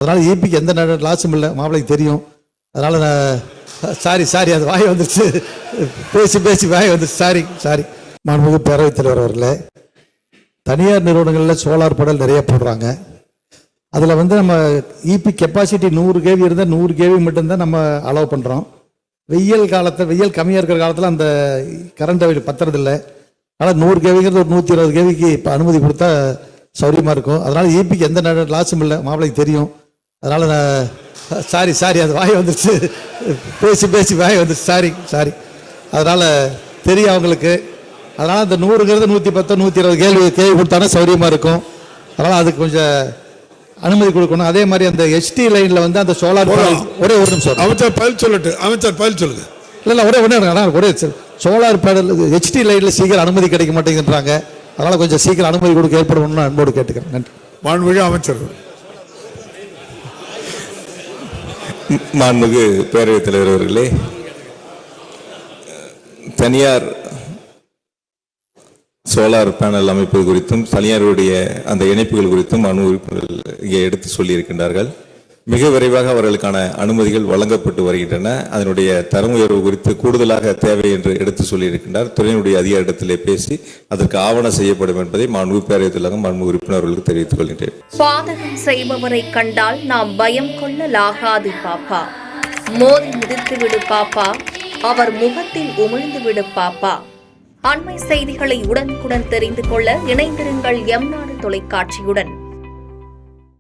அதனால் ஈபிக்கு எந்த லாஸும் இல்லை, மாப்பிள்ளைக்கு தெரியும். அதனால் நான் சாரி அது வாய் வந்துருச்சு, பேசி வாய் வந்துருச்சு, சாரி. மாண்புமிகு பேரவைத் தலைவர் அவர்களே, தனியார் நிறுவனங்களில் சோலார் பேனல் நிறைய போடுறாங்க. அதில் நம்ம இபி கெப்பாசிட்டி 100 kV இருந்தால் 100 kV மட்டும்தான் நம்ம அலோவ் பண்ணுறோம். வெயில் கம்மியாக இருக்கிற காலத்தில் அந்த கரண்ட் பத்துறதில்லை. அதனால் 100 kVங்கிறது ஒரு 120 kVக்கு இப்போ அனுமதி கொடுத்தா சௌரியமாக இருக்கும். அதனால் ஈபிக்கு எந்த லாஸும் இல்லை, மாப்பிள்ளைக்கு தெரியும். அதனால் நான் சாரி அது வாய் வந்துருச்சு, பேசி வாய் வந்துருச்சு, சாரி. அதனால் தெரியும் அவங்களுக்கு. அதனால் அந்த 100ங்கிறது 110 120 கேள்வி கொடுத்தானே சௌரியமாக இருக்கும். அதனால் அதுக்கு கொஞ்சம் அனுமதி கொடுக்கணும். அதே மாதிரி அந்த HT லைனில் அந்த சோலார் ஒரே ஒரு நிமிஷம் அமைச்சர் பதில் சொல்லுங்க. இல்லை ஒரே சோலார் பேனல் HT லைனில் சீக்கிரம் அனுமதி கிடைக்க மாட்டேங்குன்றாங்க. அதனால் கொஞ்சம் சீக்கிரம் அனுமதி கொடுக்க ஏற்படணும்னு அன்போடு கேட்டுக்கிறேன். நன்றி. மாண்புமிகு அமைச்சர். மாண்புமிகு பேரவைத் தலைவர் அவர்களே, தனியார் சோலார் பேனல் அமைப்பு குறித்தும் தனியாருடைய அந்த இணைப்புகள் குறித்தும் உறுப்பினர்கள் இங்கே எடுத்து சொல்லியிருக்கின்றார்கள். மிக விரைவாக அவர்களுக்கான அனுமதிகள் வழங்கப்பட்டு வருகின்றன. அதனுடைய தரம் உயர்வு குறித்து கூடுதலாக தேவை என்று எடுத்து சொல்லியிருக்கின்றார். துறையினுடைய அதிகாரிடத்திலே பேசி அதற்கு ஆவணம் செய்யப்படும் என்பதை மாண்புமிகு பேரவைத் தலைவர் மாண்புமிகு உறுப்பினர்களுக்கு தெரிவித்துக் கொள்கின்றேன். பாதகம் செய்பவரை கண்டால் நாம் பயம் கொள்ளலாகாது பாப்பா. மோதி மிதித்து விடு பாப்பா, அவர் முகத்தில் உமிழ்ந்து விடு பாப்பா. அண்மை செய்திகளை உடனுக்குடன் தெரிந்து கொள்ள இணைந்திருங்கள் எம் நாடு தொலைக்காட்சியுடன்.